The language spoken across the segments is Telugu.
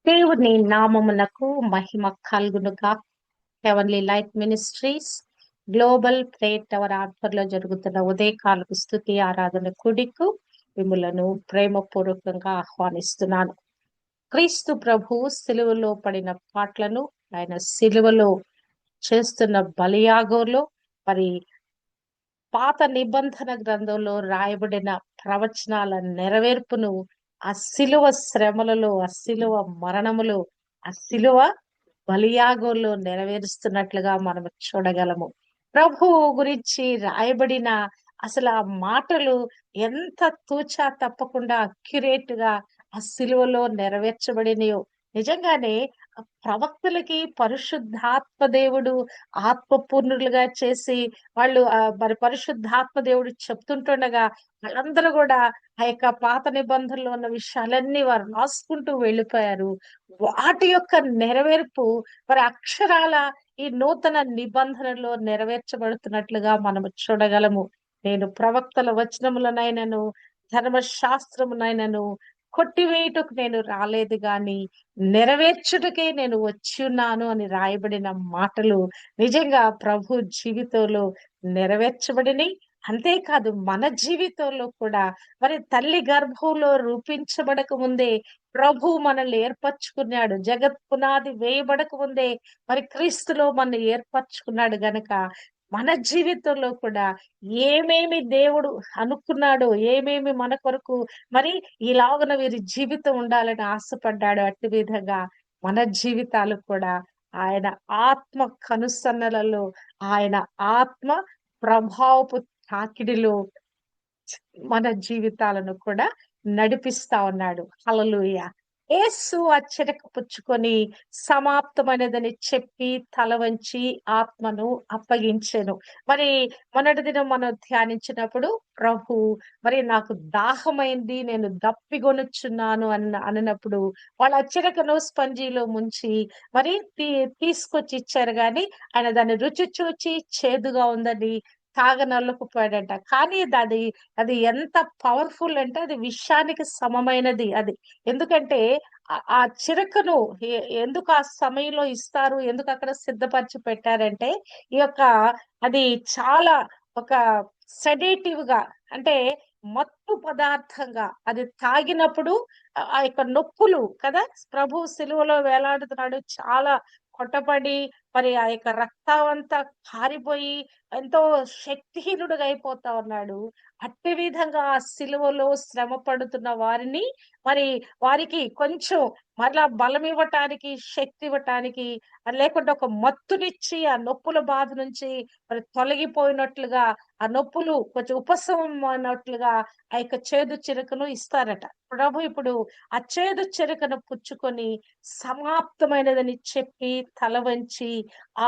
దేవుని నామమునకు మహిమ కలుగునుగా. Heavenly light ministries global prayer tower ఆధ్వర్యంలో జరుగుతున్న ఉదయకాలపు స్తుతి ఆరాధన కుడికు మిమ్ములను ప్రేమపూర్వకంగా ఆహ్వానిస్తున్నాను. క్రీస్తు ప్రభు సిలువలో పడిన పాటలను, ఆయన సిలువలో చేస్తున్న బలియాగంలో, మరి పాత నిబంధన గ్రంథంలో రాయబడిన ప్రవచనాల నెరవేర్పును ఆ శిలువ శ్రమలలో, ఆ శిలువ మరణములో, ఆ శిలువ బలియాగంలో నెరవేరుస్తున్నట్లుగా మనం చూడగలము. ప్రభువు గురించి రాయబడిన అసలు ఆ మాటలు ఎంత తూచా తప్పకుండా అక్యురేట్ గా ఆ శిలువలో నెరవేర్చబడినయో. నిజంగానే ఆ ప్రవక్తలకి పరిశుద్ధాత్మ దేవుడు ఆత్మపూర్ణులుగా చేసి వాళ్ళు మరి పరిశుద్ధాత్మ దేవుడు చెప్తుంటుండగా వాళ్ళందరూ కూడా ఆ యొక్క పాత నిబంధనలో ఉన్న విషయాలన్నీ వారు రాసుకుంటూ వెళ్ళిపోయారు. వాటి యొక్క నెరవేర్పు మరి అక్షరాల ఈ నూతన నిబంధనలో నెరవేర్చబడుతున్నట్లుగా మనము చూడగలము. నేను ప్రవక్తల వచనములనైనను ధర్మశాస్త్రమునైనను కొట్టివేయుటకు నేను రాలేదు గాని నెరవేర్చుటకే నేను వచ్చి ఉన్నాను అని రాయబడిన మాటలు నిజంగా ప్రభు జీవితంలో నెరవేర్చబడినవి. అంతేకాదు మన జీవితంలో కూడా మరి తల్లి గర్భంలో రూపించబడక ముందే ప్రభు మనల్ని ఏర్పరచుకున్నాడు. జగత్ పునాది వేయబడక ముందే మరి క్రీస్తులో మనల్ని ఏర్పరచుకున్నాడు గనక మన జీవితంలో కూడా ఏమేమి దేవుడు అనుకున్నాడో, ఏమేమి మన కొరకు మరి ఇలాగున వీరి జీవితం ఉండాలని ఆశపడ్డాడు, అట్టి విధంగా మన జీవితాలు కూడా ఆయన ఆత్మ కనుసన్నలలో, ఆయన ఆత్మ ప్రభావపు తాకిడిలో మన జీవితాలను కూడా నడిపిస్తా ఉన్నాడు. హల్లెలూయా. యేసు ఆ చిరక పుచ్చుకొని సమాప్తమైనదని చెప్పి తల వంచి ఆత్మను అప్పగించెను. మరి మొన్నటి దినం మనం ధ్యానించినప్పుడు ప్రభు మరి నాకు దాహమైంది, నేను దప్పిగొనుచున్నాను అన్నప్పుడు వాళ్ళ చిరకను స్పంజీలో ముంచి మరి తీసుకొచ్చి ఇచ్చారు గాని ఆయన దాన్ని రుచి చూచి చేదుగా ఉందని తాగనొల్లకపోయాడంట. కానీ అది ఎంత పవర్ఫుల్ అంటే అది విషానికి సమమైనది అది. ఎందుకంటే ఆ చిరకను ఎందుకు ఆ సమయంలో ఇస్తారు, ఎందుకు అక్కడ సిద్ధపరిచి పెట్టారంటే ఈ యొక్క అది చాలా ఒక సెడేటివ్ గా, అంటే మత్తు పదార్థంగా అది తాగినప్పుడు ఆ యొక్క నొప్పులు కదా, ప్రభు సిలువలో వేలాడుతున్నాడు, చాలా కొట్టబడి మరి ఆ యొక్క రక్తం అంతా కారిపోయి ఎంతో శక్తిహీనుడుగా అయిపోతా ఉన్నాడు. అట్టి విధంగా ఆ సిలువలో శ్రమ పడుతున్న వారిని మరి వారికి కొంచెం మరలా బలం ఇవ్వటానికి, శక్తి ఇవ్వటానికి, లేకుంటే ఒక మత్తునిచ్చి ఆ నొప్పుల బాధ నుంచి మరి తొలగిపోయినట్లుగా, ఆ నొప్పులు కొంచెం ఉపశమనం అన్నట్లుగా ఆ యొక్క చేదు చిరకను ఇస్తారట. ప్రభు ఇప్పుడు ఆ చేదు చిరకను పుచ్చుకొని సమాప్తమైనదని చెప్పి తల వంచి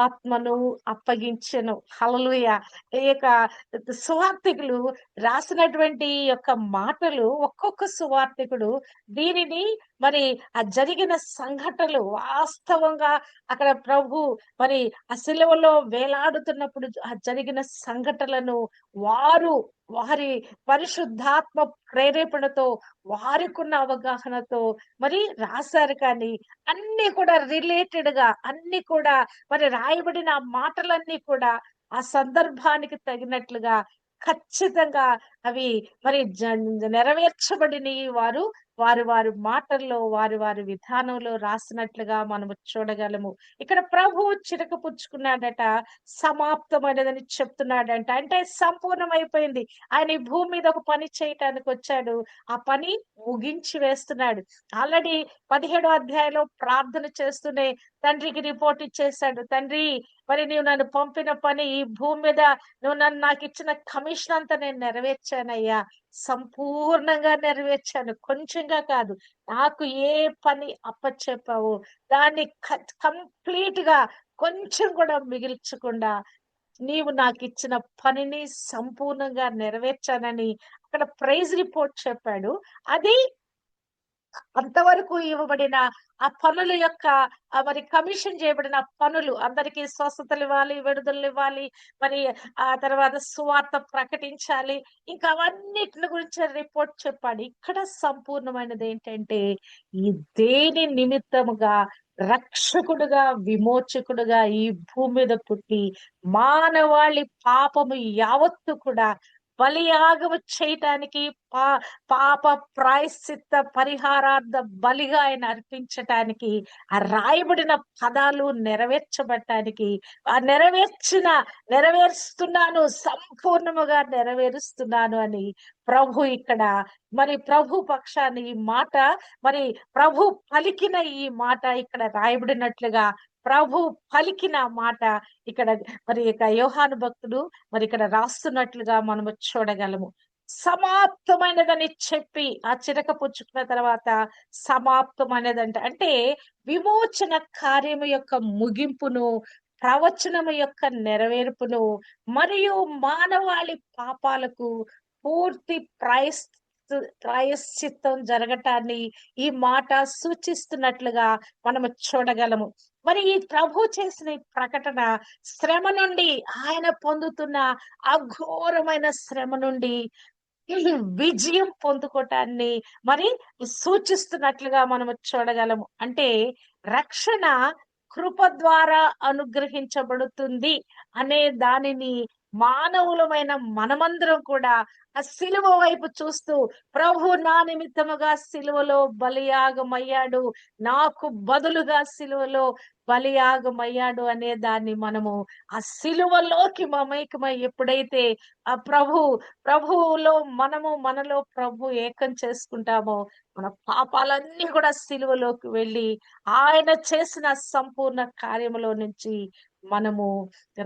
ఆత్మను అప్పగించెను. హల్లెలూయా. ఈ యొక్క సువార్తికులు రాసినటువంటి ఈ యొక్క మాటలు, ఒక్కొక్క సువార్తికుడు దీనిని మరి ఆ జరిగిన సంఘటనలు వాస్తవంగా అక్కడ ప్రభు మరి ఆ సిలువలో వేలాడుతున్నప్పుడు ఆ జరిగిన సంఘటనలను వారి పరిశుద్ధాత్మ ప్రేరేపణతో, వారికున్న అవగాహనతో మరి రాశారు. కానీ అన్ని కూడా రిలేటెడ్ గా, అన్ని కూడా మరి రాయబడిన ఆ మాటలన్నీ కూడా ఆ సందర్భానికి తగినట్లుగా ఖచ్చితంగా అవి మరి నెరవేర్చబడిన వారి మాటల్లో, వారి విధానంలో రాసినట్లుగా మనము చూడగలము. ఇక్కడ ప్రభువు చిరక పుచ్చుకున్నాడట, సమాప్తమైనదని చెప్తున్నాడంట. అంటే సంపూర్ణమైపోయింది. ఆయన ఈ భూమి మీద ఒక పని చేయటానికి వచ్చాడు, ఆ పని ముగించి వేస్తున్నాడు. ఆల్రెడీ 17వ అధ్యాయంలో ప్రార్థన చేస్తూనే తండ్రికి రిపోర్ట్ ఇచ్చేశాడు. తండ్రి, మరి నీవు నన్ను పంపిన పని ఈ భూమి మీద, నువ్వు నాకు ఇచ్చిన కమిషన్ అంతా నేను నెరవేర్చానయ్యా, సంపూర్ణంగా నెరవేర్చాను, కొంచెంగా కాదు. నాకు ఏ పని అప్పచెప్పావో దాన్ని కంప్లీట్ గా కొంచెం కూడా మిగిల్చకుండా నీవు నాకు ఇచ్చిన పనిని సంపూర్ణంగా నెరవేర్చానని అక్కడ ప్రైజ్ రిపోర్ట్ చెప్పాడు. అది అంతవరకు ఇవ్వబడిన ఆ పనుల యొక్క మరి కమిషన్ చేయబడిన పనులు అందరికీ స్వస్థతలివ్వాలి, విడుదలనివ్వాలి. మరి ఆ తర్వాత సువార్త ప్రకటించాలి. ఇంకా అవన్నిటిని గురించి రిపోర్ట్ చెప్పాడు. ఇక్కడ సంపూర్ణమైనదేంటంటే, ఈ దేని నిమిత్తముగా రక్షకుడుగా, విమోచకుడుగా ఈ భూమి మీద పుట్టి, మానవాళి పాపము యావత్తు కూడా బలియాగము చేయటానికి పా పాప ప్రాయశ్చిత్త పరిహారార్థ బలిగా ఆయన అర్పించటానికి, ఆ రాయబడిన పదాలు నెరవేర్చబడటానికి, ఆ నెరవేరుస్తున్నాను, సంపూర్ణముగా నెరవేరుస్తున్నాను అని ప్రభు ఇక్కడ మరి ప్రభు పక్షాన్ని ఈ మాట మరి ప్రభు పలికిన ఈ మాట ఇక్కడ రాయబడినట్లుగా ప్రభు పలికిన మాట ఇక్కడ మరి ఇక యోహాను భక్తుడు మరి ఇక్కడ రాస్తున్నట్లుగా మనము చూడగలము. సమాప్తమైనదని చెప్పి ఆ చిరక పుచ్చుకున్న తర్వాత సమాప్తమైనదంట అంటే విమోచన కార్యము యొక్క ముగింపును, ప్రవచనము యొక్క నెరవేర్పును మరియు మానవాళి పాపాలకు పూర్తి ప్రాయశ్చిత్తం జరగటాన్ని ఈ మాట సూచిస్తున్నట్లుగా మనము చూడగలము. మరి ఈ ప్రభు చేసిన ఈ ప్రకటన శ్రమ నుండి ఆయన పొందుతున్న అఘోరమైన శ్రమ నుండి విజయం పొందుకోవటాన్ని మరి సూచిస్తున్నట్లుగా మనము చూడగలము. అంటే రక్షణ కృప ద్వారా అనుగ్రహించబడుతుంది అనే దానిని మానవులమైన మనమందరం కూడా ఆ సిలువ వైపు చూస్తూ ప్రభు నా నిమిత్తముగా సిలువలో బలియాగమయ్యాడు, నాకు బదులుగా సిలువలో బలియాగమయ్యాడు అనే దాన్ని మనము ఆ సిలువలోకి మమైకమై ఎప్పుడైతే ఆ ప్రభువులో మనలో ప్రభు ఏకం చేసుకుంటామో మన పాపాలన్నీ కూడా సిలువలోకి వెళ్ళి ఆయన చేసిన సంపూర్ణ కార్యములో నుంచి మనము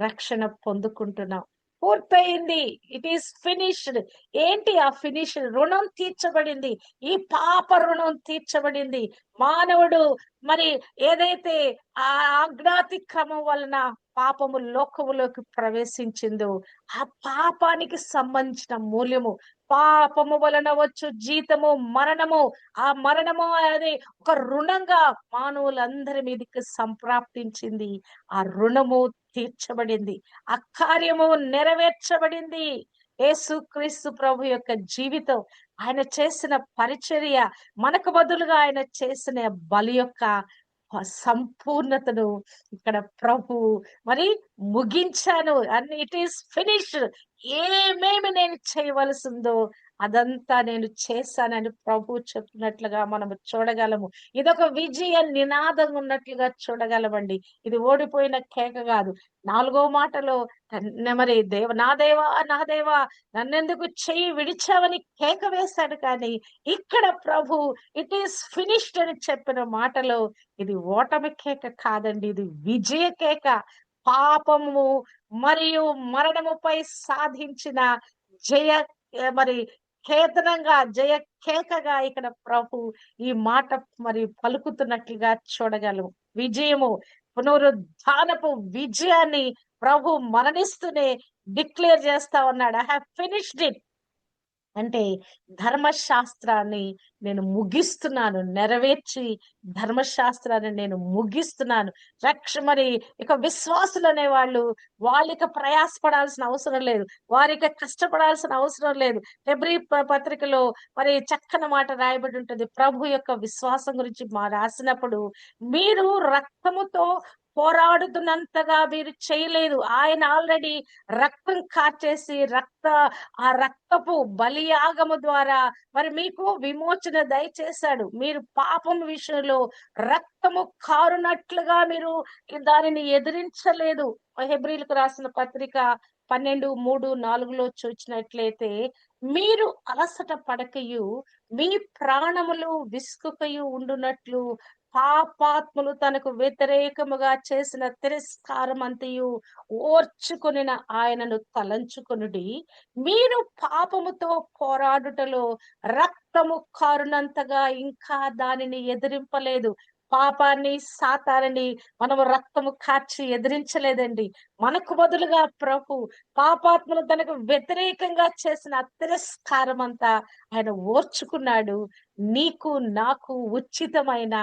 రక్షణ పొందుకుంటున్నాం. పూర్తయింది. It is finished. ఏంటి ఆ ఫినిష్? రుణం తీర్చబడింది. ఈ పాప రుణం తీర్చబడింది. మానవుడు మరి ఏదైతే ఆ ఆజ్ఞాతిక్రమం వలన పాపము లోకములోకి ప్రవేశించిందో ఆ పాపానికి సంబంధించిన మూల్యము, పాపము వలన వచ్చు జీతము మరణము, ఆ మరణము అనేది ఒక రుణంగా మానవులందరి మీదకి సంప్రాప్తించింది. ఆ రుణము తీర్చబడింది. ఆ కార్యము నెరవేర్చబడింది. యేసుక్రీస్తు ప్రభు యొక్క జీవితం, ఆయన చేసిన పరిచర్య, మనకు బదులుగా ఆయన చేసిన బలి యొక్క సంపూర్ణతను ఇక్కడ ప్రభు మరి ముగించాను అండ్ ఇట్ ఈస్ ఫినిష్డ్. ఏమేమి నేను చేయవలసిందో అదంతా నేను చేశానని ప్రభు చెప్పినట్లుగా మనము చూడగలము. ఇదొక విజయ నినాదం ఉన్నట్లుగా చూడగలమండి. ఇది ఓడిపోయిన కేక కాదు. 4వ మాటలో మరి నా దేవా నా దేవా నన్నెందుకు చెయ్యి విడిచావని కేక వేశాడు. కానీ ఇక్కడ ప్రభు ఇట్ ఈస్ ఫినిష్డ్ అని చెప్పిన మాటలో ఇది ఓటమి కేక కాదండి, ఇది విజయ కేక. పాపము మరియు మరణముపై సాధించిన జయ మరి కేతనంగా జయ కేకగా ఇక్కడ ప్రభు ఈ మాట మరి పలుకుతున్నట్లుగా చూడగలము. విజయము, పునరుద్ధానపు విజయాన్ని ప్రభు మరణిస్తూనే డిక్లేర్ చేస్తా ఉన్నాడు. I have finished it. అంటే ధర్మశాస్త్రాన్ని నేను ముగిస్తున్నాను, నెరవేర్చి ధర్మశాస్త్రాన్ని నేను ముగిస్తున్నాను. మరి ఇక విశ్వాసులు అనే వాళ్ళకి ప్రయాసపడాల్సిన అవసరం లేదు, వారికి కష్టపడాల్సిన అవసరం లేదు. హెబ్రీ పత్రికలో మరి చక్కని మాట రాయబడి ఉంటుంది. ప్రభు యొక్క విశ్వాసం గురించి రాసినప్పుడు మీరు రక్తముతో పోరాడుతున్నంతగా మీరు చేయలేదు. ఆయన ఆల్రెడీ రక్తం కార్చేసి ఆ రక్తపు బలియాగము ద్వారా మరి మీకు విమోచన దయచేశాడు. మీరు పాపం విషయంలో రక్తము కారునట్లుగా మీరు దానిని ఎదిరించలేదు. హెబ్రీలకు రాసిన పత్రిక 12:3-4లో చూచినట్లయితే మీరు అలసట పడకయు మీ ప్రాణములు విసుకయు ఉండునట్లు పాపాత్ములు తనకు వ్యతిరేకముగా చేసిన తిరస్కారం అంతయు ఓర్చుకొనిన ఆయనను తలంచుకొనుడి. మీరు పాపముతో పోరాడుటలో రక్తము కారునంతగా ఇంకా దానిని ఎదిరింపలేదు. పాపాన్ని సాతానని మనము రక్తము కార్చి ఎదిరించలేదండి. మనకు బదులుగా ప్రభు పాపాత్ములు తనకు వ్యతిరేకంగా చేసిన తిరస్కారం అంతా ఆయన ఓర్చుకున్నాడు. నీకు నాకు ఉచితమైన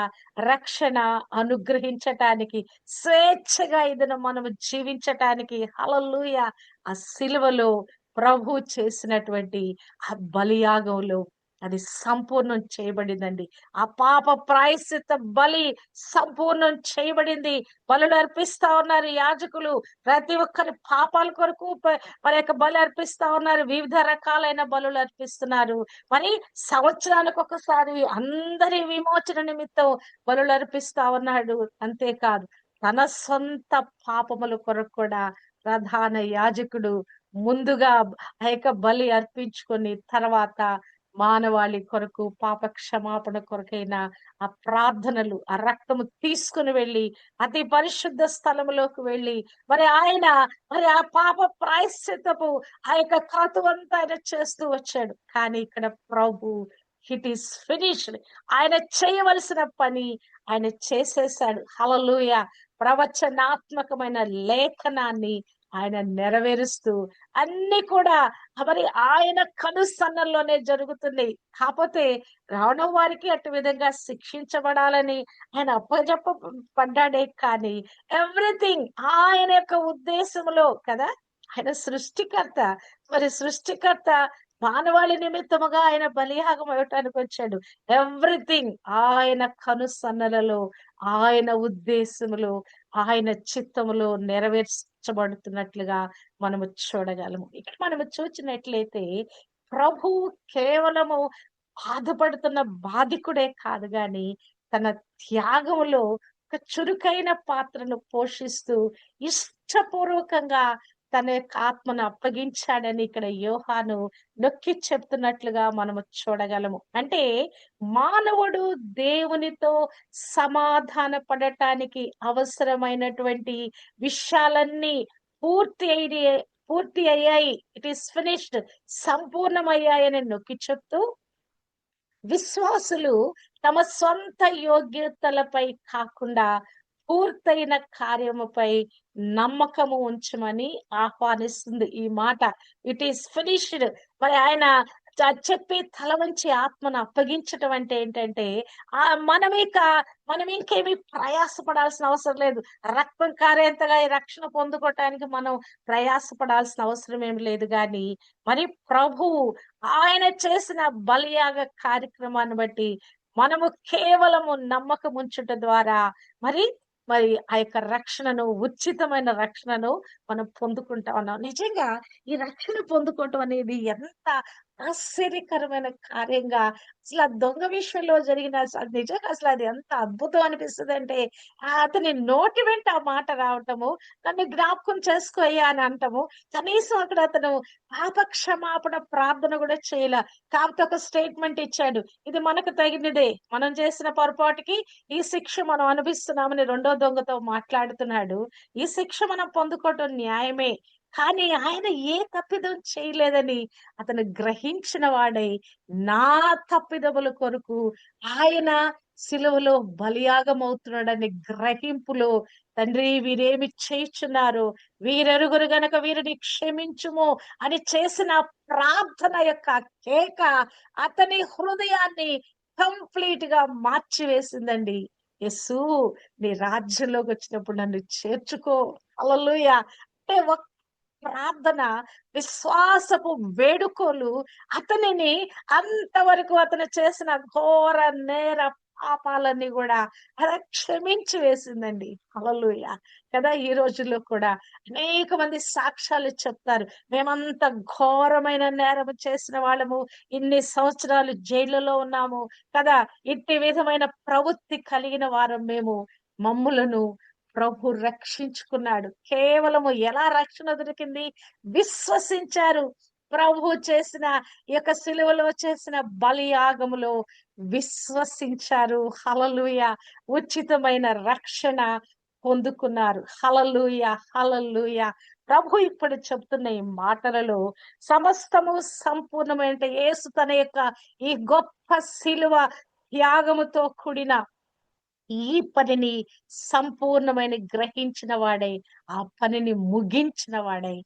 రక్షణ అనుగ్రహించటానికి, స్వేచ్ఛగా ఇదను మనము జీవించటానికి హల్లెలూయా! ఆ సిలువలో ప్రభు చేసినటువంటి ఆ బలియాగంలో అది సంపూర్ణం చేయబడిందండి. ఆ పాప ప్రాయశ్చిత్త బలి సంపూర్ణం చేయబడింది. బలులు అర్పిస్తా ఉన్నారు యాజకులు. ప్రతి ఒక్కరి పాపాల కొరకు మరి యొక్క బలి అర్పిస్తా ఉన్నారు. వివిధ రకాలైన బలులు అర్పిస్తున్నారు. మరి సంవత్సరానికి ఒకసారి అందరి విమోచన నిమిత్తం బలులు అర్పిస్తా ఉన్నాడు. అంతేకాదు తన సొంత పాపముల కొరకు కూడా ప్రధాన యాజకుడు ముందుగా ఆ యొక్క బలి అర్పించుకొని తర్వాత మానవాళి కొరకు పాప క్షమాపణ కొరకైన ఆ ప్రార్థనలు ఆ రక్తము తీసుకుని వెళ్ళి అతి పరిశుద్ధ స్థలములోకి వెళ్ళి మరి ఆయన మరి ఆ పాప ప్రాయశ్చిత్తపు ఆ యొక్క క్రతువంతా ఆయన చేస్తూ వచ్చాడు. కానీ ఇక్కడ ప్రభు ఇట్ ఈస్ ఫినిష్డ్. ఆయన చేయవలసిన పని ఆయన చేసేసాడు. హల్లెలూయా! ప్రవచనాత్మకమైన లేఖనాన్ని ఆయన నెరవేరుస్తూ అన్ని కూడా మరి ఆయన కనుసన్నల్లోనే జరుగుతున్నాయి. కాపోతే రావడం వారికి అటు విధంగా శిక్షించబడాలని ఆయన పడ్డాడే కానీ ఎవ్రీథింగ్ ఆయన యొక్క ఉద్దేశంలో కదా! ఆయన సృష్టికర్త. మరి సృష్టికర్త మానవాళి నిమిత్తముగా ఆయన బలియాగం అవ్వటానికి వచ్చాడు. ఎవ్రీథింగ్ ఆయన కనుసన్నలలో, ఆయన ఉద్దేశములో, ఆయన చిత్తములో నెరవేర్చబడుతున్నట్లుగా మనము చూడగలము. ఇక్కడ మనము చూచినట్లయితే ప్రభువు కేవలము బాధపడుతున్న బాధికుడే కాదు గాని, తన త్యాగములో ఒక చురుకైన పాత్రను పోషిస్తూ ఇష్టపూర్వకంగా తన యొక్క ఆత్మను అప్పగించాడని ఇక్కడ యోహాను నొక్కి చెప్తున్నట్లుగా మనము చూడగలము. అంటే మానవుడు దేవునితో సమాధాన పడటానికి అవసరమైనటువంటి విషయాలన్నీ పూర్తి అయి పూర్తి అయ్యాయి. It is finished. సంపూర్ణమయ్యాయని నొక్కి చెప్తూ విశ్వాసులు తమ సొంత యోగ్యతలపై కాకుండా పూర్తయిన కార్యముపై నమ్మకము ఉంచమని ఆహ్వానిస్తుంది ఈ మాట. It is finished. మరి ఆయన చెప్పి తల వంచి ఆత్మను అప్పగించటం అంటే ఏంటంటే మనం ఇంకేమీ ప్రయాసపడాల్సిన అవసరం లేదు. రక్తం కారేంతగా ఈ రక్షణ పొందుకోవటానికి మనం ప్రయాసపడాల్సిన అవసరం ఏమి లేదు గాని మరి ప్రభువు ఆయన చేసిన బలియాగ కార్యక్రమాన్ని బట్టి మనము కేవలము నమ్మకం ఉంచుట ద్వారా మరి మరి ఆ యొక్క రక్షణను ఉచితమైన రక్షణను మనం పొందుకుంటా ఉన్నాం. నిజంగా ఈ రక్షణ పొందుకోవటం అనేది ఎంత ఆశ్చర్యకరమైన కార్యంగా అసలు ఆ దొంగ విషయంలో జరిగిన నిజంగా అసలు అది ఎంత అద్భుతం అనిపిస్తదంటే అతని నోటి వెంట ఆ మాట రావటము, నన్ను జ్ఞాపకం చేసుకో అయ్యా అని అంటము. కనీసం అక్కడ అతను పాప క్షమాపణ ప్రార్థన కూడా చేయలే. కాకపోతే ఒక స్టేట్మెంట్ ఇచ్చాడు. ఇది మనకు తగినదే. మనం చేసిన పొరపాటుకి ఈ శిక్ష మనం అనుభవిస్తున్నామని రెండో దొంగతో మాట్లాడుతున్నాడు. ఈ శిక్ష మనం పొందుకోవటం న్యాయమే. కానీ ఆయన ఏ తప్పిదం చేయలేదని అతను గ్రహించిన వాడై నా తప్పిదముల కొరకు ఆయన సిలువలో బలియాగమవుతున్నాడని గ్రహింపులో తండ్రి వీరేమి చేయుచున్నారు, వీరెరుగురు గనక వీరిని క్షమించుము అని చేసిన ప్రార్థన యొక్క కేక అతని హృదయాన్ని కంప్లీట్ గా మార్చివేసిందండి. యేసు నీ రాజ్యంలోకి వచ్చినప్పుడు నన్ను చేర్చుకో. హల్లెలూయా! అంటే ప్రార్థన, విశ్వాసపు వేడుకోలు అతనిని అంతవరకు అతను చేసిన ఘోర నేర పాపాలన్నీ కూడా అలా క్షమించి వేసిందండి. హల్లెలూయా! కదా ఈ రోజుల్లో కూడా అనేక మంది సాక్ష్యాలు చెప్తారు. మేమంత ఘోరమైన నేరము చేసిన వాళ్ళము, ఇన్ని సంవత్సరాలు జైలులో ఉన్నాము కదా, ఇట్టి విధమైన ప్రవృత్తి కలిగిన వారం మేము. మమ్ములను ప్రభు రక్షించుకున్నాడు. కేవలము ఎలా రక్షణ దొరికింది? విశ్వసించారు. ప్రభు చేసిన ఈ యొక్క సిలువలో చేసిన బలియాగములో విశ్వసించారు. హల్లెలూయా! ఉచితమైన రక్షణ పొందుకున్నారు. హల్లెలూయా! హల్లెలూయా! ప్రభు ఇప్పుడు చెప్తున్న ఈ మాటలలో సమస్తము సంపూర్ణమైన యేసు తన యొక్క ఈ గొప్ప సిలువ త్యాగముతో కూడిన ఈ పనిని సంపూర్ణమైన గ్రహించిన వాడై, ఆ పనిని ముగించిన వాడై,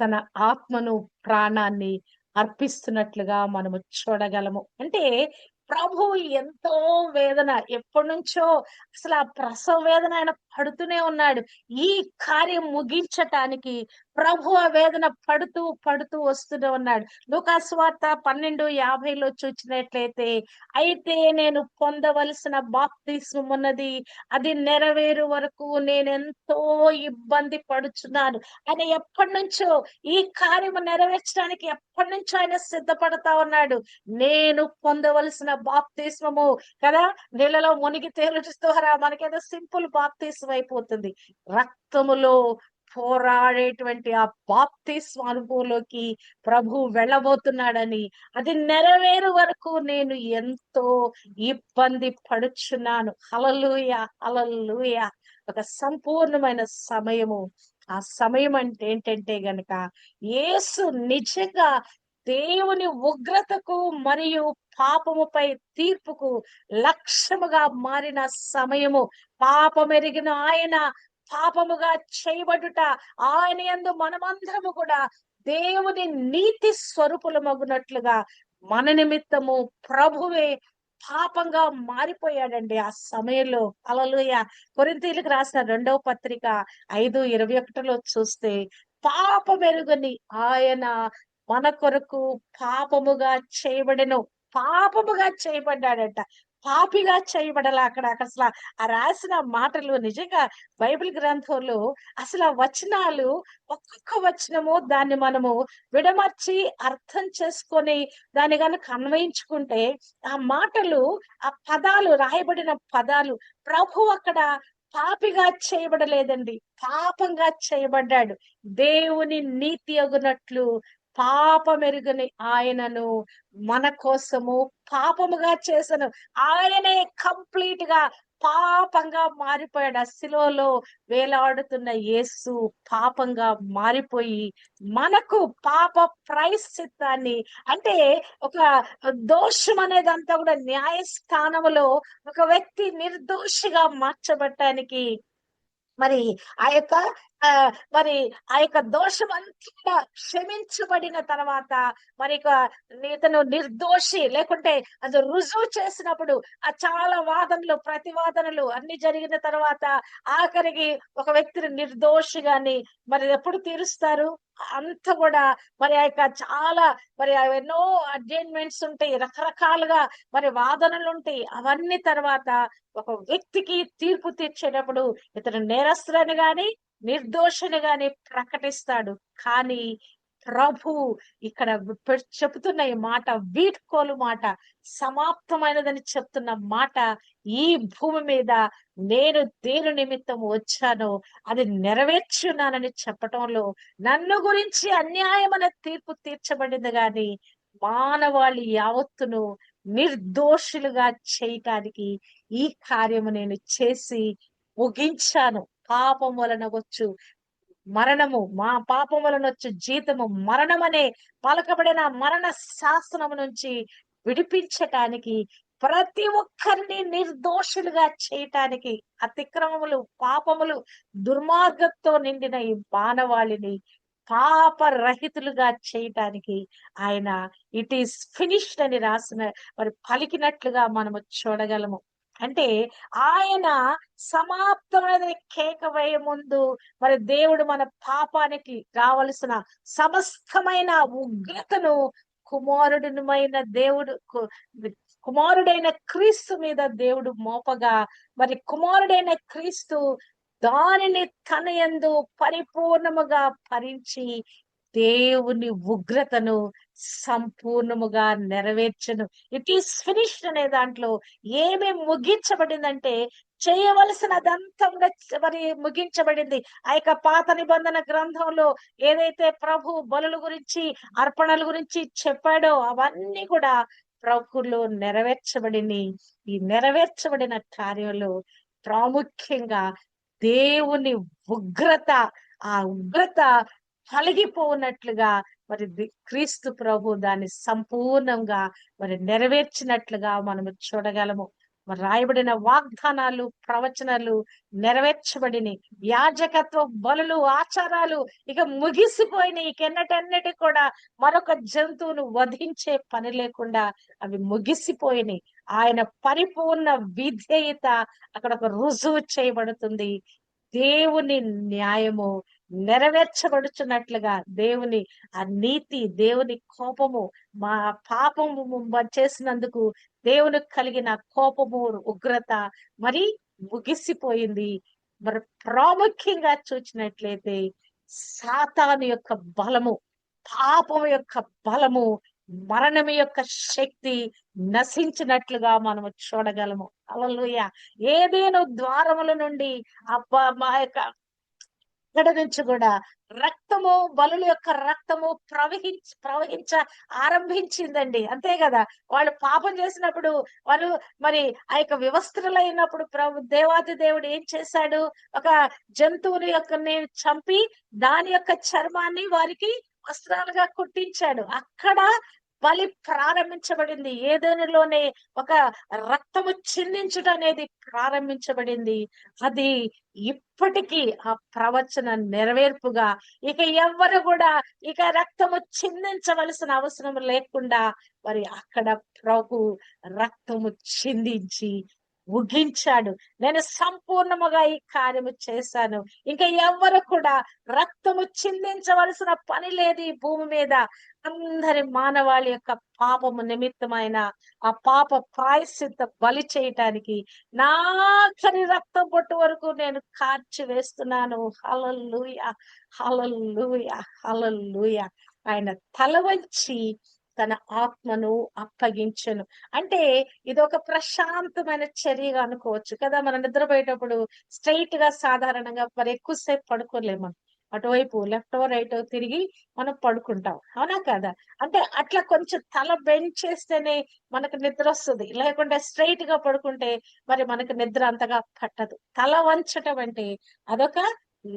తన ఆత్మను, ప్రాణాన్ని అర్పిస్తున్నట్లుగా మనము చూడగలము. అంటే ప్రభువు ఎంతో వేదన ఎప్పటినుంచో అసలు ఆ ప్రసవ వేదన ఆయన పడుతూనే ఉన్నాడు. ఈ కార్యం ముగించటానికి ప్రభు ఆ వేదన పడుతూ, పడుతూ వస్తూనే ఉన్నాడు. లూకాసు వార్త 12:50లో చూచినట్లయితే, అయితే నేను పొందవలసిన బాప్తిస్మం ఉన్నది. అది నెరవేరు వరకు నేనెంతో ఇబ్బంది పడుచున్నాను. ఆయన ఎప్పటినుంచో ఈ కార్యము నెరవేర్చడానికి ఎప్పటినుంచో ఆయన సిద్ధపడతా ఉన్నాడు. నేను పొందవలసిన బాప్తిస్మము కదా! నీళ్ళలో మునిగి తేలుట ద్వారా మనకేదో సింపుల్ బాప్తిస్మం అయిపోతుంది. రక్తములో పోరాడేటువంటి ఆ బాప్తిస్మ అనుభవంలోకి ప్రభువు వెళ్ళబోతున్నాడని, అది నెరవేరు వరకు నేను ఎంతో ఇబ్బంది పడుచున్నాను. హల్లెలూయా! హల్లెలూయా! ఒక సంపూర్ణమైన సమయము. ఆ సమయం అంటే ఏంటంటే గనక, యేసు నిజంగా దేవుని ఉగ్రతకు మరియు పాపముపై తీర్పుకు లక్ష్యముగా మారిన సమయము. పాపమెరిగిన ఆయన పాపముగా చేయబడుట, ఆయన యందు మనమందరము కూడా దేవుని నీతి స్వరూపులమగునట్లుగా మన నిమిత్తము ప్రభువే పాపంగా మారిపోయాడండి ఆ సమయంలో. హల్లెలూయా! కొరింథీయులకు రాసిన 2వ పత్రిక 5:21లో చూస్తే, పాపమెరుగని ఆయన మన కొరకు పాపముగా చేయబడెను. పాపముగా చేయబడ్డాడట. పాపిగా చేయబడలా. అక్కడ అసల ఆ రాసిన మాటలు నిజంగా బైబిల్ గ్రంథంలో అసలు ఆ వచనాలు, ఒక్కొక్క వచనము దాన్ని మనము విడమర్చి అర్థం చేసుకొని దాన్ని గనుక అన్వయించుకుంటే, ఆ మాటలు, ఆ పదాలు, రాయబడిన పదాలు, ప్రభు అక్కడ పాపిగా చేయబడలేదండి. పాపంగా చేయబడ్డాడు. దేవుని నీతి అగునట్లు పాపమెరుగని ఆయనను మన కోసము పాపముగా చేసెను. ఆయనే కంప్లీట్ గా పాపంగా మారిపోయాడు. ఆ శిలువలో వేలాడుతున్న యేసు పాపంగా మారిపోయి మనకు పాప ప్రాయశ్చిత్తాన్ని, అంటే ఒక దోషం అనేదంతా కూడా న్యాయస్థానములో ఒక వ్యక్తి నిర్దోషిగా మార్చబడటానికి, మరి ఆ యొక్క మరి ఆ యొక్క దోషం అంతా కూడా క్షమించబడిన తర్వాత, మరి ఇక ఇతను నిర్దోషి లేకుంటే అది రుజువు చేసినప్పుడు, ఆ చాలా వాదనలు, ప్రతివాదనలు అన్ని జరిగిన తర్వాత ఆఖరికి ఒక వ్యక్తిని నిర్దోషిగాని మరి ఎప్పుడు తీరుస్తారు? అంత కూడా మరి ఆ యొక్క చాలా మరి ఎన్నో అడ్జైన్మెంట్స్ ఉంటాయి. రకరకాలుగా మరి వాదనలు ఉంటాయి. అవన్నీ తర్వాత ఒక వ్యక్తికి తీర్పు తీర్చేటప్పుడు ఇతను నేరస్తులని గాని, నిర్దోషిని గాని ప్రకటిస్తాడు. కానీ ప్రభు ఇక్కడ చెప్తున్న ఈ మాట, వీడ్కోలు మాట, సమాప్తమైనదని చెప్తున్న మాట, ఈ భూమి మీద నేను దేని నిమిత్తం వచ్చానో అది నెరవేర్చున్నానని చెప్పటంలో, నన్ను గురించి అన్యాయమైన తీర్పు తీర్చబడింది గాని మానవాళి యావత్తును నిర్దోషులుగా చేయటానికి ఈ కార్యము నేను చేసి ముగించాను. పాపం వలన వచ్చు మరణము, మా పాపం వలన వచ్చు జీతము మరణమనే పలకబడిన మరణ శాసనము నుంచి విడిపించటానికి, ప్రతి ఒక్కరిని నిర్దోషులుగా చేయటానికి, అతిక్రమములు, పాపములు, దుర్మార్గంతో నిండిన ఈ మానవాళిని పాపరహితులుగా చేయటానికి ఆయన ఇట్ ఈస్ ఫినిష్డ్ అని రాసిన మరి పలికినట్లుగా మనము చూడగలము. అంటే ఆయన సమాప్తమైనదని కేక వేయ ముందు మరి దేవుడు మన పాపానికి కావలసిన సమస్తమైన ఉగ్రతను కుమారుడినమైన దేవుడు కుమారుడైన క్రీస్తు మీద దేవుడు మోపగా, మరి కుమారుడైన క్రీస్తు దానిని తన యందు పరిపూర్ణముగా భరించి దేవుని ఉగ్రతను సంపూర్ణముగా నెరవేర్చను. ఇట్ ఈస్ ఫినిష్డ్ అనే దాంట్లో ఏమి ముగించబడిందంటే, చేయవలసినదంతా కూడా మరి ముగించబడింది. ఆ యొక్క పాత నిబంధన గ్రంథంలో ఏదైతే ప్రభు బలుల గురించి, అర్పణల గురించి చెప్పాడో అవన్నీ కూడా ప్రభులో నెరవేర్చబడిని. ఈ నెరవేర్చబడిన కార్యంలో ప్రాముఖ్యంగా దేవుని ఉగ్రత, ఆ ఉగ్రత తొలగిపోనట్లుగా మరి క్రీస్తు ప్రభు దాన్ని సంపూర్ణంగా మరి నెరవేర్చినట్లుగా మనము చూడగలము. మరి రాయబడిన వాగ్దానాలు, ప్రవచనాలు నెరవేర్చబడినాయి. యాజకత్వ బలులు, ఆచారాలు ఇక ముగిసిపోయినాయి. ఇకెన్నటన్నిటి కూడా మరొక జంతువును వధించే పని లేకుండా అవి ముగిసిపోయినాయి. ఆయన పరిపూర్ణ విధేయత అక్కడ ఒక రుజువు చేయబడుతుంది. దేవుని న్యాయము నెరవేర్చబడుచున్నట్లుగా దేవుని ఆ నీతి, దేవుని కోపము, మా పాపము చేసినందుకు దేవునికి కలిగిన కోపము, ఉగ్రత మరి ముగిసిపోయింది. మరి ప్రాముఖ్యంగా చూసినట్లయితే సాతాను యొక్క బలము, పాపం యొక్క బలము, మరణం యొక్క శక్తి నశించినట్లుగా మనము చూడగలము. హల్లెలూయా. ఏదేను ద్వారముల నుండి అబ్బా మా యొక్క ఇక్కడ నుంచి కూడా రక్తము, బలుల యొక్క రక్తము ప్రవహించ ఆరంభించిందండి. అంతే కదా. వాళ్ళు పాపం చేసినప్పుడు వాళ్ళు మరి ఆ యొక్క వివస్త్రులైనప్పుడు దేవాది దేవుడు ఏం చేశాడు? ఒక జంతువుని యొక్క చంపి దాని యొక్క చర్మాన్ని వారికి వస్త్రాలుగా కుట్టించాడు. అక్కడ బలి ప్రారంభించబడింది. ఏదైనాలోనే ఒక రక్తము చిందించుట అనేది ప్రారంభించబడింది. అది ఇప్పటికీ ఆ ప్రవచన నెరవేర్పుగా ఇక ఎవ్వరు కూడా ఇక రక్తము చిందించవలసిన అవసరం లేకుండా మరి అక్కడ ప్రభు రక్తము చిందించి ముగించాడు. నేను సంపూర్ణముగా ఈ కార్యము చేశాను. ఇంకా ఎవ్వరు కూడా రక్తము చిందించవలసిన పని లేదు ఈ భూమి మీద. అందరి మానవాళి యొక్క పాపము నిమిత్తమైన ఆ పాప ప్రాయశ్చిత్త బలి చేయటానికి నాఖరి రక్తం పొట్టు వరకు నేను కార్చి వేస్తున్నాను. హల్లెలూయా, హల్లెలూయా, హల్లెలూయా. ఆయన తల వంచి తన ఆత్మను అప్పగించెను. అంటే ఇది ఒక ప్రశాంతమైన చర్యగా అనుకోవచ్చు కదా. మనం నిద్రపోయేటప్పుడు స్ట్రైట్ గా సాధారణంగా మరి ఎక్కువసేపు పడుకోలేము. అటువైపు లెఫ్ట్ రైట్ తిరిగి మనం పడుకుంటాం. అవునా కదా. అంటే అట్లా కొంచెం తల బెండ్ చేస్తేనే మనకు నిద్ర వస్తుంది. లేకుంటే స్ట్రైట్ గా పడుకుంటే మరి మనకు నిద్ర అంతగా పట్టదు. తల వంచటం అంటే అదొక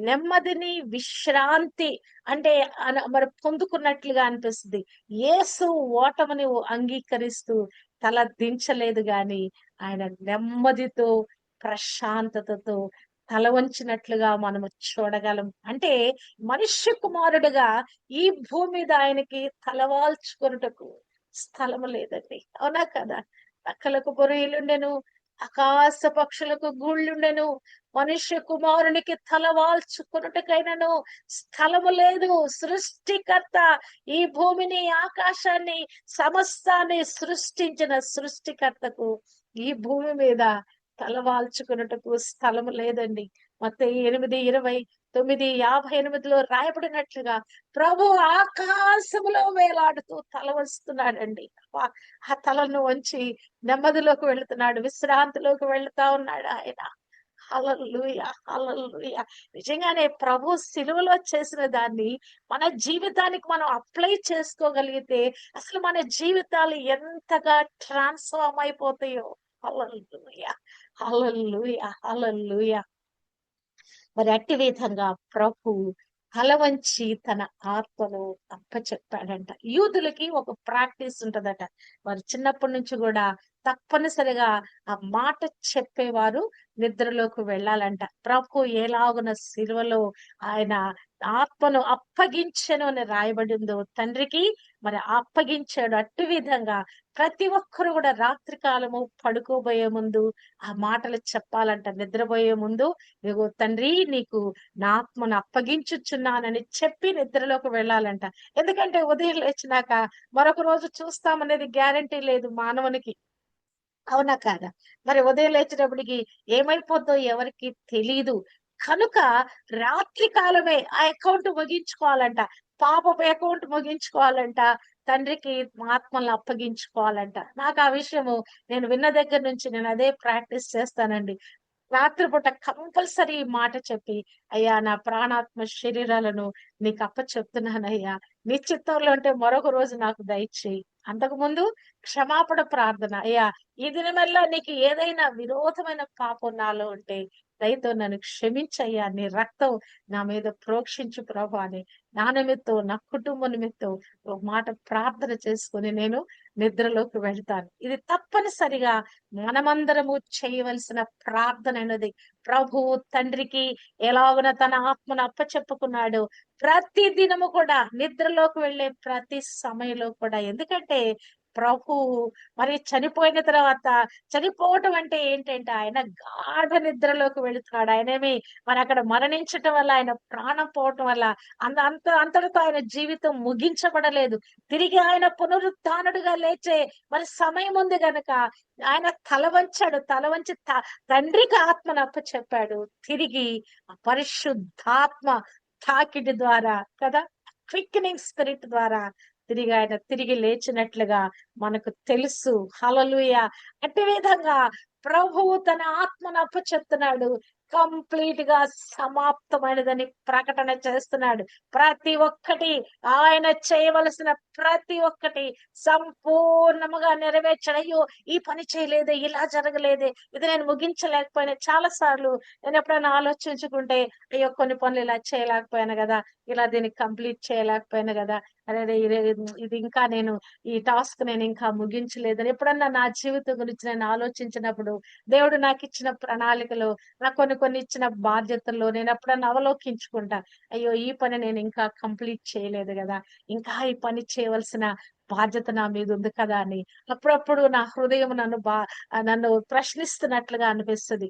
నెమ్మదిని, విశ్రాంతి అంటే మరి పొందుకున్నట్లుగా అనిపిస్తుంది. యేసు ఓటమిని అంగీకరిస్తూ తల దించలేదు గాని ఆయన నెమ్మదితో, ప్రశాంతతతో తల వంచినట్లుగా మనము చూడగలం. అంటే మనుష్య కుమారుడుగా ఈ భూమి మీద ఆయనకి తలవాల్చుకొనుటకు స్థలము లేదండి. అవునా కదా. నక్కలకు బొరియలుండెను, ఆకాశ పక్షులకు గూళ్ళుండెను, మనుష్య కుమారునికి తలవాల్చుకొనుటకైనను స్థలము లేదు. సృష్టికర్త ఈ భూమిని, ఆకాశాన్ని, సమస్తాన్ని సృష్టించిన సృష్టికర్తకు ఈ భూమి మీద తలవాల్చుకున్నటకు స్థలము లేదండి. మత్తయి 8:29-58 రాయబడినట్లుగా ప్రభు ఆకాశములో వేలాడుతూ తల వస్తున్నాడండి. ఆ తలను వంచి నెమ్మదిలోకి వెళుతున్నాడు, విశ్రాంతిలోకి వెళుతా ఉన్నాడు ఆయన. హల్లెలూయా, హల్లెలూయా. నిజంగానే ప్రభు సిలువలో చేసిన దాన్ని మన జీవితానికి మనం అప్లై చేసుకోగలిగితే అసలు మన జీవితాలు ఎంతగా ట్రాన్స్ఫార్మ్ అయిపోతాయో. హల్లెలూయా, హల్లెలూయా, హల్లెలూయా. మరి అట్టి విధంగా ప్రభు తల వంచి తన ఆత్మను అప్పచెప్పాడంట. యూదులకి ఒక ప్రాక్టీస్ ఉంటదట. వారు చిన్నప్పటి నుంచి కూడా తప్పనిసరిగా ఆ మాట చెప్పేవారు నిద్రలోకి వెళ్ళాలంట. ప్రభు ఎలాగున సిలువలో ఆయన ఆత్మను అప్పగించెను అని రాయబడి ఉందో తండ్రికి మరి అప్పగించాడు. అట్టి విధంగా ప్రతి ఒక్కరు కూడా రాత్రి కాలము పడుకోబోయే ముందు ఆ మాటలు చెప్పాలంట. నిద్రపోయే ముందు ఇగో తండ్రి నీకు నా ఆత్మను అప్పగించుచున్నానని చెప్పి నిద్రలోకి వెళ్ళాలంట. ఎందుకంటే ఉదయం లేచినాక మరొక రోజు చూస్తామనేది గ్యారంటీ లేదు మానవునికి. అవునా కాదా. మరి ఉదయం లేచినప్పటికి ఏమైపోద్దో ఎవరికి తెలీదు. కనుక రాత్రి కాలమే ఆ అకౌంట్ ముగించుకోవాలంట. పాపపు అకౌంట్ ముగించుకోవాలంట. తండ్రికి ఆత్మలను అప్పగించుకోవాలంట. నాకు ఆ విషయము నేను విన్న దగ్గర నుంచి నేను అదే ప్రాక్టీస్ చేస్తానండి. రాత్రిపూట కంపల్సరీ ఈ మాట చెప్పి, అయ్యా నా ప్రాణాత్మ శరీరాలను నీకు అప్పచెప్తున్నానయ్యా. నీ చిత్తంలో ఉంటే మరొక రోజు నాకు దయచేయి. అంతకు ముందు క్షమాపణ ప్రార్థన. అయ్యా ఈ దినమెల్లా నీకు ఏదైనా విరోధమైన పాపం నాలో ఉంటే దయతో నన్ను క్షమించయ్యా. నీ రక్తం నా మీద ప్రోక్షించు ప్రభు అని నా నిమిత్తం, నా కుటుంబం నిమిత్తం ఒక మాట ప్రార్థన చేసుకుని నేను నిద్రలోకి వెళ్తాను. ఇది తప్పనిసరిగా మనమందరము చేయవలసిన ప్రార్థన అన్నది. ప్రభువు తండ్రికి ఎలాగున తన ఆత్మను అప్పచెప్పుకున్నాడో ప్రతి దినము కూడా నిద్రలోకి వెళ్ళే ప్రతి సమయంలో కూడా, ఎందుకంటే ప్రభువు మరి చనిపోయిన తర్వాత, చనిపోవటం అంటే ఏంటంటే ఆయన గాఢ నిద్రలోకి వెళుతున్నాడు. ఆయనేమి మరి అక్కడ మరణించటం వల్ల, ఆయన ప్రాణం పోవటం వల్ల అంతటితో ఆయన జీవితం ముగించబడలేదు. తిరిగి ఆయన పునరుత్థానుడుగా లేచే మరి సమయం ఉంది గనక ఆయన తల వంచాడు. తల వంచి తండ్రికి ఆత్మను అప్పచెప్పాడు. తిరిగి ఆ పరిశుద్ధాత్మ తాకిడి ద్వారా కదా, క్విక్నింగ్ స్పిరిట్ ద్వారా తిరిగి లేచినట్లుగా మనకు తెలుసు. హల్లెలూయా. అట్టి విధంగా ప్రభువు తన ఆత్మను అప్పచెప్తున్నాడు. కంప్లీట్ గా సమాప్తమైనదని ప్రకటన చేస్తున్నాడు. ప్రతి ఒక్కటి, ఆయన చేయవలసిన ప్రతి ఒక్కటి సంపూర్ణముగా నెరవేర్చాడు. అయ్యో, ఈ పని చేయలేదే, ఇలా జరగలేదే, ఇది నేను ముగించలేకపోయినా. చాలా సార్లు నేను ఎప్పుడైనా ఆలోచించుకుంటే, అయ్యో కొన్ని పనులు ఇలా చేయలేకపోయాను కదా, ఇలా దీన్ని కంప్లీట్ చేయలేకపోయాను కదా, అరే ఇది ఇంకా నేను ఈ టాస్క్ నేను ఇంకా ముగించలేదని ఎప్పుడన్నా నా జీవితం గురించి నేను ఆలోచించినప్పుడు, దేవుడు నాకు ఇచ్చిన ప్రణాళికలో, నాకు కొన్ని ఇచ్చిన బాధ్యతల్లో నేను ఎప్పుడన్నా అవలోకించుకుంటా, అయ్యో ఈ పని నేను ఇంకా కంప్లీట్ చేయలేదు కదా, ఇంకా ఈ పని చేయవలసిన బాధ్యత నా మీద ఉంది కదా అని అప్పుడప్పుడు నా హృదయం నన్ను ప్రశ్నిస్తున్నట్లుగా అనిపిస్తుంది.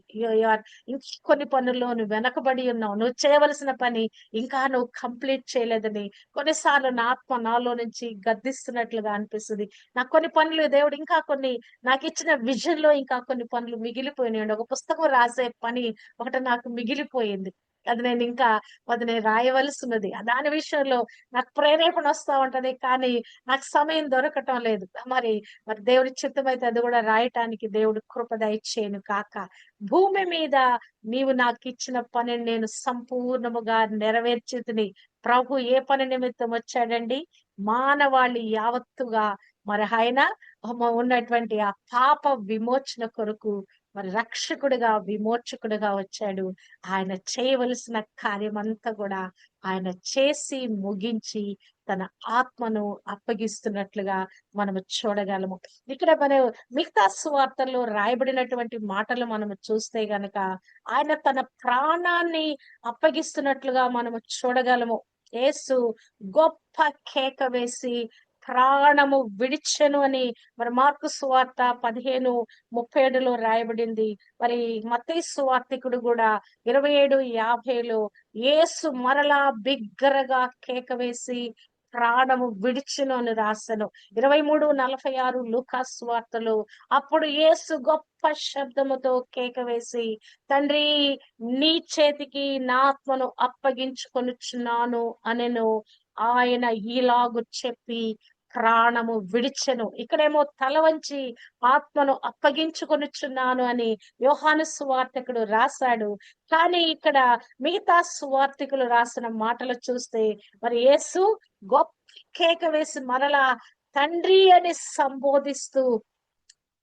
ఇంకా కొన్ని పనుల్లో నువ్వు వెనకబడి ఉన్నావు, నువ్వు చేయవలసిన పని ఇంకా నువ్వు కంప్లీట్ చేయలేదని కొన్నిసార్లు నా ఆత్మ నాలో నుంచి గద్దిస్తున్నట్లుగా అనిపిస్తుంది. నాకు కొన్ని పనులు దేవుడు ఇంకా కొన్ని, నాకు ఇచ్చిన విజన్ లో ఇంకా కొన్ని పనులు మిగిలిపోయినాయండి. ఒక పుస్తకం రాసే పని ఒకటి నాకు మిగిలిపోయింది. అది నేను రాయవలసినది. దాని విషయంలో నాకు ప్రేరేపణ వస్తా ఉంటది. కానీ నాకు సమయం దొరకటం లేదు. మరి మరి దేవుడి చిత్తమైతే అది కూడా రాయటానికి దేవుడు కృప దయచేయును కాక. భూమి మీద నీవు నాకు ఇచ్చిన పనిని నేను సంపూర్ణముగా నెరవేర్చితిని. ప్రభు ఏ పని నిమిత్తం వచ్చాడండి? మానవాళి యావత్తుగా మరి ఆయన ఉన్నటువంటి ఆ పాప విమోచన కొరకు మరి రక్షకుడిగా, విమోచకుడిగా వచ్చాడు. ఆయన చేయవలసిన కార్యమంతా కూడా ఆయన చేసి ముగించి తన ఆత్మను అప్పగిస్తున్నట్లుగా మనము చూడగలము. ఇక్కడ మనం మిగతా సువార్తల్లో రాయబడినటువంటి మాటలు మనము చూస్తే గనక ఆయన తన ప్రాణాన్ని అప్పగిస్తున్నట్లుగా మనము చూడగలము. యేసు గొప్ప కేక వేసి ప్రాణము విడిచెను అని మరి మార్కు సువార్త 15:37లో రాయబడింది. మరి మత్తయి సువార్తికుడు కూడా 27:50లో యేసు మరలా బిగ్గరగా కేక వేసి ప్రాణము విడిచెను అని రాసెను. 23:46 లూకా సువార్తలో అప్పుడు యేసు గొప్ప శబ్దముతో కేక వేసి, తండ్రి నీ చేతికి నా ఆత్మను అప్పగించుకొనుచున్నాను అనెను. ఆయన ఈలాగు చెప్పి ప్రాణము విడిచెను. ఇక్కడేమో తల వంచి ఆత్మను అప్పగించుకొనుచున్నాను అని యోహాను సువార్తికుడు రాశాడు. కానీ ఇక్కడ మిగతా సువార్తికులు రాసిన మాటలు చూస్తే మరి యేసు గొప్ప కేక వేసి మరలా తండ్రి అని సంబోధిస్తూ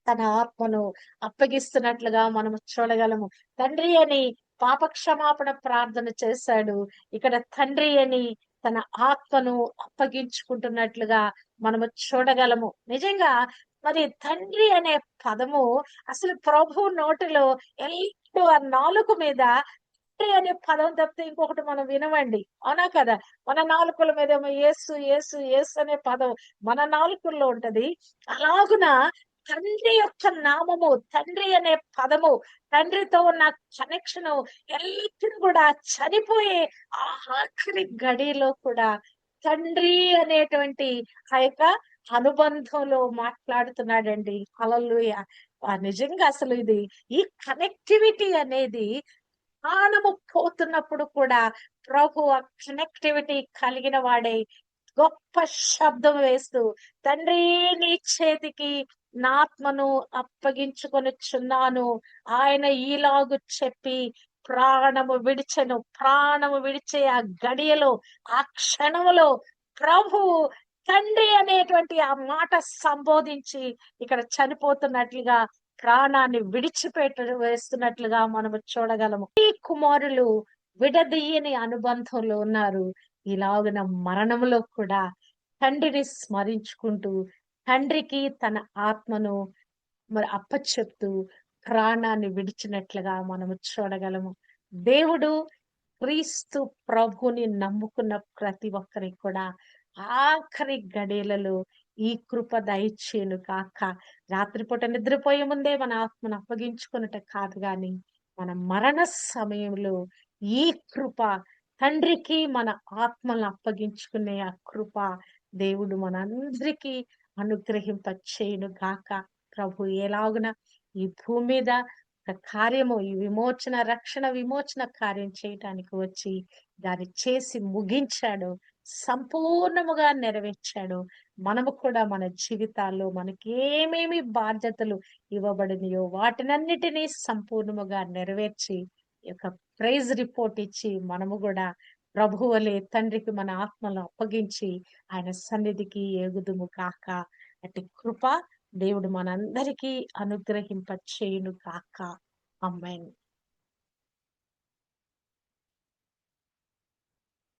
తన ఆత్మను అప్పగిస్తున్నట్లుగా మనము చూడగలము. తండ్రి అని పాప క్షమాపణ ప్రార్థన చేశాడు. ఇక్కడ తండ్రి అని తన ఆత్మను అప్పగించుకుంటున్నట్లుగా మనము చూడగలము. నిజంగా మరి తండ్రి అనే పదము అసలు ప్రభు నోటిలో ఎల్లప్పుడూ ఆ నాలుక మీద తండ్రి అనే పదం తప్పితే ఇంకొకటి మనం వినవండి. అవునా కదా? మన నాలుకల మీద ఏమో యేసు యేసు యేసు అనే పదం మన నాలుకల్లో ఉంటది. అలాగున తండ్రి యొక్క నామము, తండ్రి అనే పదము, తండ్రితో ఉన్న కనెక్షన్ ఎల్లప్పుడూ కూడా చనిపోయే ఆ ఆఖరి గడిలో కూడా తండ్రి అనేటువంటి ఆ యొక్క అనుబంధంలో మాట్లాడుతున్నాడండి. హల్లెలూయా. నిజంగా అసలు ఈ కనెక్టివిటీ అనేది ప్రాణము పోతున్నప్పుడు కూడా ప్రభు ఆ కనెక్టివిటీ కలిగిన వాడే గొప్ప శబ్దం వేస్తూ, తండ్రి నీ చేతికి నా ఆత్మను అప్పగించుకొనుచున్నాను ఆయన ఈలాగు చెప్పి ప్రాణము విడిచెను. ప్రాణము విడిచే ఆ గడియలో, ఆ క్షణములో ప్రభు తండ్రి అనేటువంటి ఆ మాట సంబోధించి ఇక్కడ చనిపోతున్నట్లుగా, ప్రాణాన్ని వేస్తున్నట్లుగా మనము చూడగలము. ఈ కుమారులు విడదీయని అనుబంధంలో ఉన్నారు. ఇలాగున మరణములో కూడా తండ్రిని స్మరించుకుంటూ, తండ్రికి తన ఆత్మను మరి అప్పచెప్తూ ప్రాణాన్ని విడిచినట్లుగా మనము చూడగలము. దేవుడు క్రీస్తు ప్రభుని నమ్ముకున్న ప్రతి ఒక్కరికి కూడా ఆఖరి గడియలలో ఈ కృప దయచేయును గాక. రాత్రిపూట నిద్రపోయే ముందే మన ఆత్మను అప్పగించుకొనుట కాదు గాని, మన మరణ సమయంలో ఈ కృప తండ్రికి మన ఆత్మలను అప్పగించుకునే ఆ కృప దేవుడు మనందరికీ అనుగ్రహింప చేయును గాక. ప్రభు ఎలాగున ఈ భూమి మీద ఒక కార్యము, ఈ విమోచన, రక్షణ విమోచన కార్యం చేయటానికి వచ్చి దాన్ని చేసి ముగించాడు. సంపూర్ణముగా నెరవేర్చాడు. మనము కూడా మన జీవితాల్లో మనకేమేమి బాధ్యతలు ఇవ్వబడినయో వాటినన్నిటినీ సంపూర్ణముగా నెరవేర్చి ఈ యొక్క ప్రైజ్ రిపోర్ట్ ఇచ్చి మనము కూడా ప్రభువలే తండ్రికి మన ఆత్మలను అప్పగించి ఆయన సన్నిధికి ఎగుదుము గాక. అట్టి కృప దేవుడు మనందరికీ అనుగ్రహింప చేయును గాక. ఆమేన్.